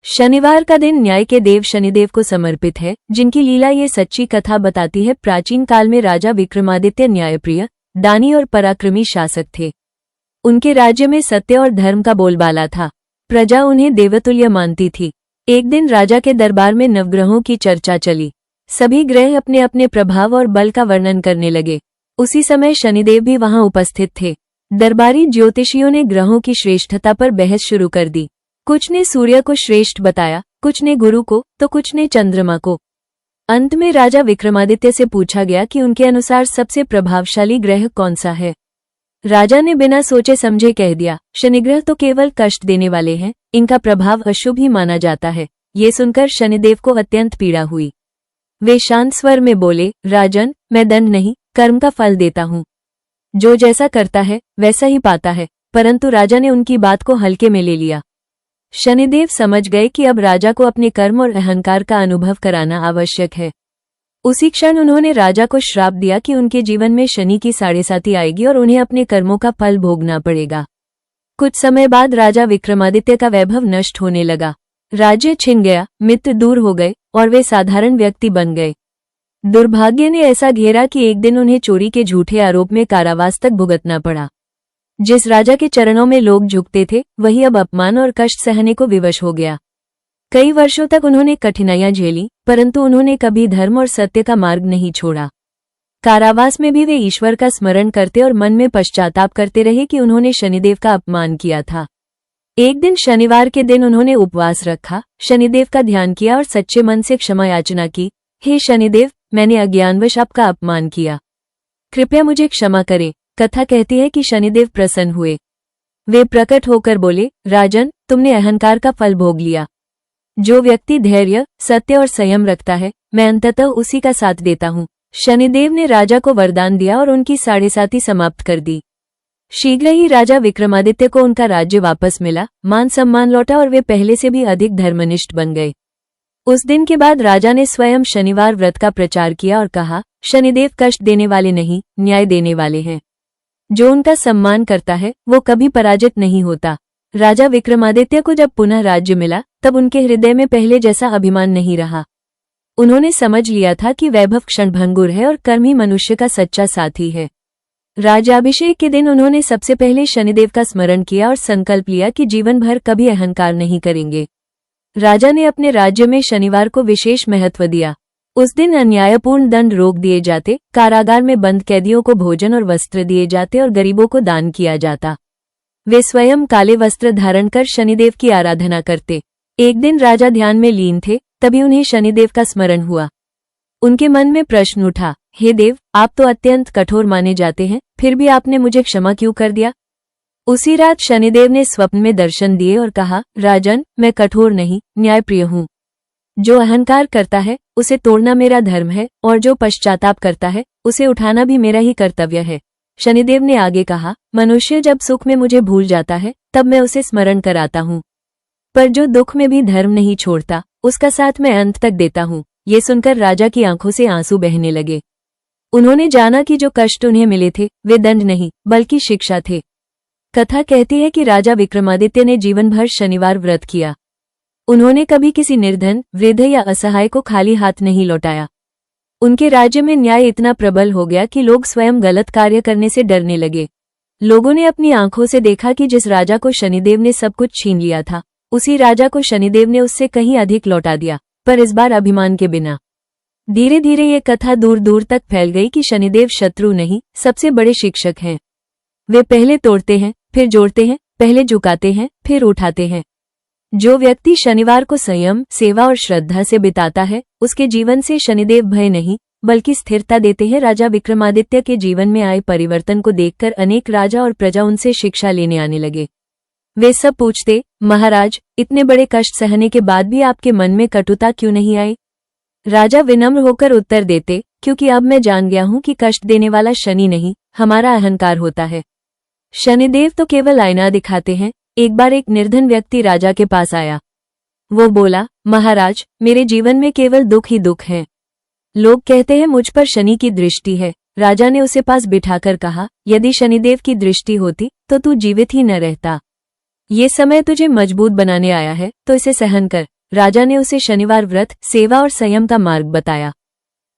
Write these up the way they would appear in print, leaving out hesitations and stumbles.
शनिवार का दिन न्याय के देव शनिदेव को समर्पित है, जिनकी लीला ये सच्ची कथा बताती है। प्राचीन काल में राजा विक्रमादित्य न्यायप्रिय, दानी और पराक्रमी शासक थे। उनके राज्य में सत्य और धर्म का बोलबाला था। प्रजा उन्हें देवतुल्य मानती थी। एक दिन राजा के दरबार में नवग्रहों की चर्चा चली। सभी ग्रह अपने अपने प्रभाव और बल का वर्णन करने लगे। उसी समय शनिदेव भी वहां उपस्थित थे। दरबारी ज्योतिषियों ने ग्रहों की श्रेष्ठता पर बहस शुरू कर दी। कुछ ने सूर्य को श्रेष्ठ बताया, कुछ ने गुरु को, तो कुछ ने चंद्रमा को। अंत में राजा विक्रमादित्य से पूछा गया कि उनके अनुसार सबसे प्रभावशाली ग्रह कौन सा है। राजा ने बिना सोचे समझे कह दिया, शनिग्रह तो केवल कष्ट देने वाले हैं, इनका प्रभाव अशुभ ही माना जाता है। ये सुनकर शनिदेव को अत्यंत पीड़ा हुई। वे शांत स्वर में बोले, राजन, मैं दंड नहीं, कर्म का फल देता हूँ। जो जैसा करता है वैसा ही पाता है। परंतु राजा ने उनकी बात को हल्के में ले लिया। शनिदेव समझ गए कि अब राजा को अपने कर्म और अहंकार का अनुभव कराना आवश्यक है। उसी क्षण उन्होंने राजा को श्राप दिया कि उनके जीवन में शनि की 7.5 आएगी और उन्हें अपने कर्मों का फल भोगना पड़ेगा। कुछ समय बाद राजा विक्रमादित्य का वैभव नष्ट होने लगा। राज्य छिन गया, मित्र दूर हो गए और वे साधारण व्यक्ति बन गए। दुर्भाग्य ने ऐसा घेरा कि एक दिन उन्हें चोरी के झूठे आरोप में कारावास तक भुगतना पड़ा। जिस राजा के चरणों में लोग झुकते थे, वही अब अपमान और कष्ट सहने को विवश हो गया। कई वर्षों तक उन्होंने कठिनाइयां झेली, परंतु उन्होंने कभी धर्म और सत्य का मार्ग नहीं छोड़ा। कारावास में भी वे ईश्वर का स्मरण करते और मन में पश्चाताप करते रहे कि उन्होंने शनिदेव का अपमान किया था। एक दिन शनिवार के दिन उन्होंने उपवास रखा, शनिदेव का ध्यान किया और सच्चे मन से क्षमा याचना की। हे शनिदेव, मैंने अज्ञानवश आपका अपमान किया, कृपया मुझे क्षमा करें। कथा कहती है कि शनिदेव प्रसन्न हुए। वे प्रकट होकर बोले, राजन, तुमने अहंकार का फल भोग लिया। जो व्यक्ति धैर्य, सत्य और संयम रखता है, मैं अंततः उसी का साथ देता हूँ। शनिदेव ने राजा को वरदान दिया और उनकी 7.5 समाप्त कर दी। शीघ्र ही राजा विक्रमादित्य को उनका राज्य वापस मिला, मान सम्मान लौटा और वे पहले से भी अधिक धर्मनिष्ठ बन गए। उस दिन के बाद राजा ने स्वयं शनिवार व्रत का प्रचार किया और कहा, शनिदेव कष्ट देने वाले नहीं, न्याय देने वाले हैं। जो उनका सम्मान करता है वो कभी पराजित नहीं होता। राजा विक्रमादित्य को जब पुनः राज्य मिला, तब उनके हृदय में पहले जैसा अभिमान नहीं रहा। उन्होंने समझ लिया था कि वैभव क्षणभंगुर है और कर्म ही मनुष्य का सच्चा साथी है। राज्याभिषेक के दिन उन्होंने सबसे पहले शनिदेव का स्मरण किया और संकल्प लिया कि जीवन भर कभी अहंकार नहीं करेंगे। राजा ने अपने राज्य में शनिवार को विशेष महत्व दिया। उस दिन अन्यायपूर्ण दंड रोक दिए जाते, कारागार में बंद कैदियों को भोजन और वस्त्र दिए जाते और गरीबों को दान किया जाता। वे स्वयं काले वस्त्र धारण कर शनिदेव की आराधना करते। एक दिन राजा ध्यान में लीन थे, तभी उन्हें शनिदेव का स्मरण हुआ। उनके मन में प्रश्न उठा, हे देव, आप तो अत्यंत कठोर माने जाते हैं, फिर भी आपने मुझे क्षमा क्यों कर दिया। उसी रात शनिदेव ने स्वप्न में दर्शन दिए और कहा, राजन, मैं कठोर नहीं, न्यायप्रिय हूँ। जो अहंकार करता है उसे तोड़ना मेरा धर्म है, और जो पश्चाताप करता है उसे उठाना भी मेरा ही कर्तव्य है। शनिदेव ने आगे कहा, मनुष्य जब सुख में मुझे भूल जाता है, तब मैं उसे स्मरण कराता हूँ, पर जो दुख में भी धर्म नहीं छोड़ता, उसका साथ मैं अंत तक देता हूँ। ये सुनकर राजा की आंखों से आंसू बहने लगे। उन्होंने जाना कि जो कष्ट उन्हें मिले थे वे दंड नहीं बल्कि शिक्षा थे। कथा कहती है कि राजा विक्रमादित्य ने जीवन भर शनिवार व्रत किया। उन्होंने कभी किसी निर्धन, वृद्ध या असहाय को खाली हाथ नहीं लौटाया। उनके राज्य में न्याय इतना प्रबल हो गया कि लोग स्वयं गलत कार्य करने से डरने लगे। लोगों ने अपनी आंखों से देखा कि जिस राजा को शनिदेव ने सब कुछ छीन लिया था, उसी राजा को शनिदेव ने उससे कहीं अधिक लौटा दिया, पर इस बार अभिमान के बिना। धीरे धीरे ये कथा दूर दूर तक फैल गई कि शनिदेव शत्रु नहीं, सबसे बड़े शिक्षक हैं। वे पहले तोड़ते हैं, फिर जोड़ते हैं, पहले झुकाते हैं, फिर उठाते हैं। जो व्यक्ति शनिवार को संयम, सेवा और श्रद्धा से बिताता है, उसके जीवन से शनिदेव भय नहीं बल्कि स्थिरता देते हैं। राजा विक्रमादित्य के जीवन में आए परिवर्तन को देखकर अनेक राजा और प्रजा उनसे शिक्षा लेने आने लगे। वे सब पूछते, महाराज, इतने बड़े कष्ट सहने के बाद भी आपके मन में कटुता क्यों नहीं आई। राजा विनम्र होकर उत्तर देते, क्योंकि अब मैं जान गया हूं कि कष्ट देने वाला शनि नहीं, हमारा अहंकार होता है। शनिदेव तो केवल आईना दिखाते हैं। एक बार एक निर्धन व्यक्ति राजा के पास आया। वो बोला, महाराज, मेरे जीवन में केवल दुख ही दुख है। लोग कहते हैं मुझ पर शनि की दृष्टि है। राजा ने उसे पास बिठाकर कहा, यदि शनिदेव की दृष्टि होती तो तू जीवित ही न रहता। ये समय तुझे मजबूत बनाने आया है, तो इसे सहन कर। राजा ने उसे शनिवार व्रत, सेवा और संयम का मार्ग बताया।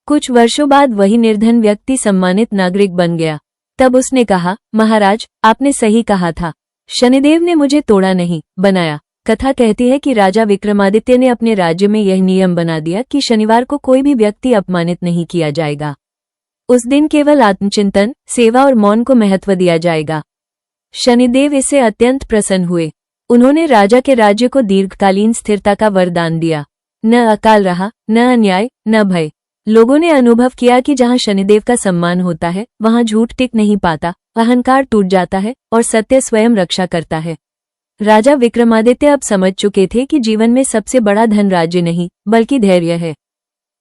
कुछ वर्षों बाद वही निर्धन व्यक्ति सम्मानित नागरिक बन गया। तब उसने कहा, महाराज, आपने सही कहा था, शनिदेव ने मुझे तोड़ा नहीं, बनाया। कथा कहती है कि राजा विक्रमादित्य ने अपने राज्य में यह नियम बना दिया कि शनिवार को कोई भी व्यक्ति अपमानित नहीं किया जाएगा। उस दिन केवल आत्मचिंतन, सेवा और मौन को महत्व दिया जाएगा। शनिदेव इससे अत्यंत प्रसन्न हुए। उन्होंने राजा के राज्य को दीर्घकालीन स्थिरता का वरदान दिया। न अकाल रहा, न अन्याय, न भय। लोगों ने अनुभव किया कि जहां शनिदेव का सम्मान होता है वहां झूठ टिक नहीं पाता, अहंकार टूट जाता है और सत्य स्वयं रक्षा करता है। राजा विक्रमादित्य अब समझ चुके थे कि जीवन में सबसे बड़ा धन राज्य नहीं बल्कि धैर्य है,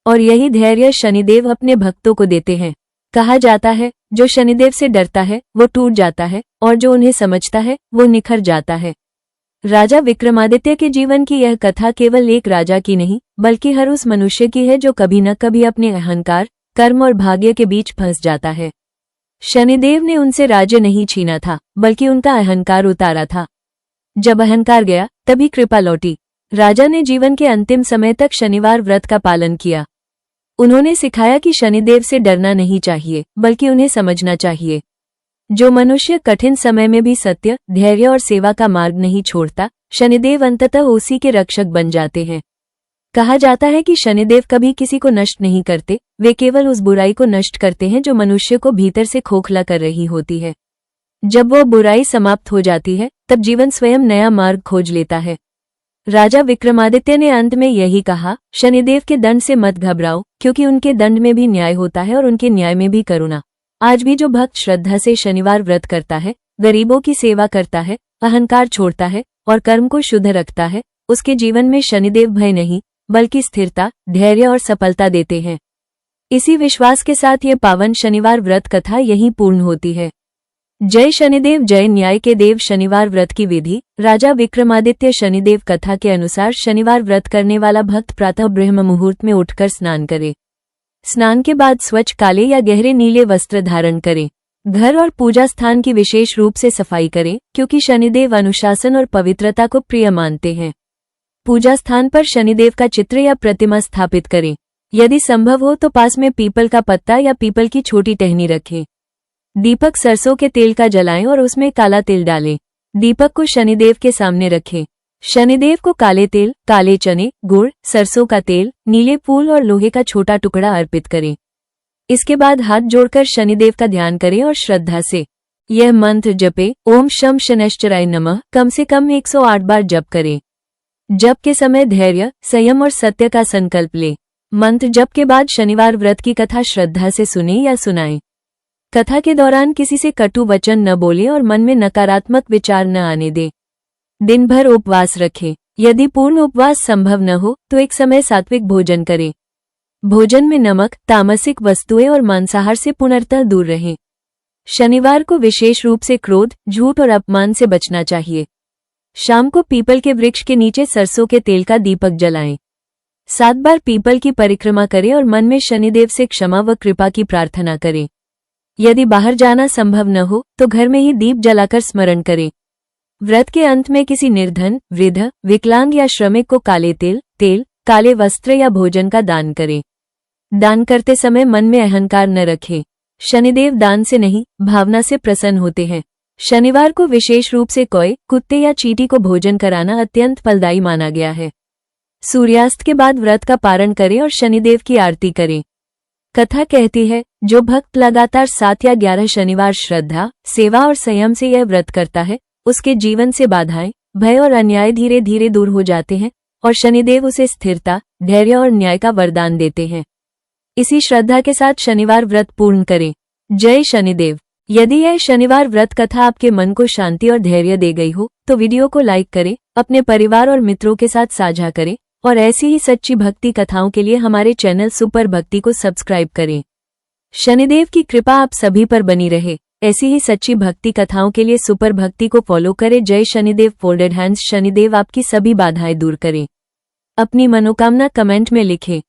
और यही धैर्य शनिदेव अपने भक्तों को देते हैं। कहा जाता है, जो शनिदेव से डरता है वो टूट जाता है और जो उन्हें समझता है वो निखर जाता है। राजा विक्रमादित्य के जीवन की यह कथा केवल एक राजा की नहीं बल्कि हर उस मनुष्य की है जो कभी न कभी अपने अहंकार, कर्म और भाग्य के बीच फंस जाता है। शनिदेव ने उनसे राज्य नहीं छीना था बल्कि उनका अहंकार उतारा था। जब अहंकार गया तभी कृपा लौटी। राजा ने जीवन के अंतिम समय तक शनिवार व्रत का पालन किया। उन्होंने सिखाया कि शनिदेव से डरना नहीं चाहिए बल्कि उन्हें समझना चाहिए। जो मनुष्य कठिन समय में भी सत्य, धैर्य और सेवा का मार्ग नहीं छोड़ता, शनिदेव अंततः उसी के रक्षक बन जाते हैं। कहा जाता है कि शनिदेव कभी किसी को नष्ट नहीं करते, वे केवल उस बुराई को नष्ट करते हैं जो मनुष्य को भीतर से खोखला कर रही होती है। जब वो बुराई समाप्त हो जाती है तब जीवन स्वयं नया मार्ग खोज लेता है। राजा विक्रमादित्य ने अंत में यही कहा, शनिदेव के दंड से मत घबराओ, क्योंकि उनके दंड में भी न्याय होता है और उनके न्याय में भी करुणा। आज भी जो भक्त श्रद्धा से शनिवार व्रत करता है, गरीबों की सेवा करता है, अहंकार छोड़ता है और कर्म को शुद्ध रखता है, उसके जीवन में शनिदेव भय नहीं बल्कि स्थिरता, धैर्य और सफलता देते हैं। इसी विश्वास के साथ ये पावन शनिवार व्रत कथा यहीं पूर्ण होती है। जय शनिदेव, जय न्याय के देव। शनिवार व्रत की विधि। राजा विक्रमादित्य शनिदेव कथा के अनुसार शनिवार व्रत करने वाला भक्त प्रातः ब्रह्म मुहूर्त में उठकर स्नान करे। स्नान के बाद स्वच्छ काले या गहरे नीले वस्त्र धारण करें। घर और पूजा स्थान की विशेष रूप से सफाई करें, क्योंकि शनिदेव अनुशासन और पवित्रता को प्रिय मानते हैं। पूजा स्थान पर शनिदेव का चित्र या प्रतिमा स्थापित करें। यदि संभव हो तो पास में पीपल का पत्ता या पीपल की छोटी टहनी रखें। दीपक सरसों के तेल का जलाएं और उसमें काला तिल डालें। दीपक को शनिदेव के सामने रखें। शनिदेव को काले तेल, काले चने, गुड़, सरसों का तेल, नीले फूल और लोहे का छोटा टुकड़ा अर्पित करें। इसके बाद हाथ जोड़कर शनिदेव का ध्यान करें और श्रद्धा से यह मंत्र जपे, ओम शम शनैश्चराय नमः, कम से कम 108 बार जप करें। जप के समय धैर्य, संयम और सत्य का संकल्प लें। मंत्र जप के बाद शनिवार व्रत की कथा श्रद्धा से सुने या सुनाएं। कथा के दौरान किसी से कटु वचन न बोले और मन में नकारात्मक विचार न आने दें। दिन भर उपवास रखें। यदि पूर्ण उपवास संभव न हो तो एक समय सात्विक भोजन करें। भोजन में नमक, तामसिक वस्तुएं और मांसाहार से पूर्णतः दूर रहें। शनिवार को विशेष रूप से क्रोध, झूठ और अपमान से बचना चाहिए। शाम को पीपल के वृक्ष के नीचे सरसों के तेल का दीपक जलाएं। 7 बार पीपल की परिक्रमा करें और मन में शनिदेव से क्षमा व कृपा की प्रार्थना करें। यदि बाहर जाना संभव न हो तो घर में ही दीप जलाकर स्मरण करें। व्रत के अंत में किसी निर्धन, वृद्ध, विकलांग या श्रमिक को काले तेल, काले वस्त्र या भोजन का दान करें। दान करते समय मन में अहंकार न रखें। शनिदेव दान से नहीं, भावना से प्रसन्न होते हैं। शनिवार को विशेष रूप से कौए, कुत्ते या चींटी को भोजन कराना अत्यंत फलदायी माना गया है। सूर्यास्त के बाद व्रत का पारण करें और शनिदेव की आरती करें। कथा कहती है, जो भक्त लगातार 7 या 11 शनिवार श्रद्धा, सेवा और संयम से यह व्रत करता है, उसके जीवन से बाधाएं, भय और अन्याय धीरे धीरे दूर हो जाते हैं और शनिदेव उसे स्थिरता, धैर्य और न्याय का वरदान देते हैं। इसी श्रद्धा के साथ शनिवार व्रत पूर्ण करें। जय शनिदेव। यदि यह शनिवार व्रत कथा आपके मन को शांति और धैर्य दे गई हो तो वीडियो को लाइक करें, अपने परिवार और मित्रों के साथ साझा करें और ऐसी ही सच्ची भक्ति कथाओं के लिए हमारे चैनल सुपर भक्ति को सब्सक्राइब करें। शनिदेव की कृपा आप सभी पर बनी रहे। ऐसी ही सच्ची भक्ति कथाओं के लिए सुपर भक्ति को फॉलो करें। जय शनिदेव। Folded hands. शनिदेव आपकी सभी बाधाएं दूर करें। अपनी मनोकामना कमेंट में लिखें।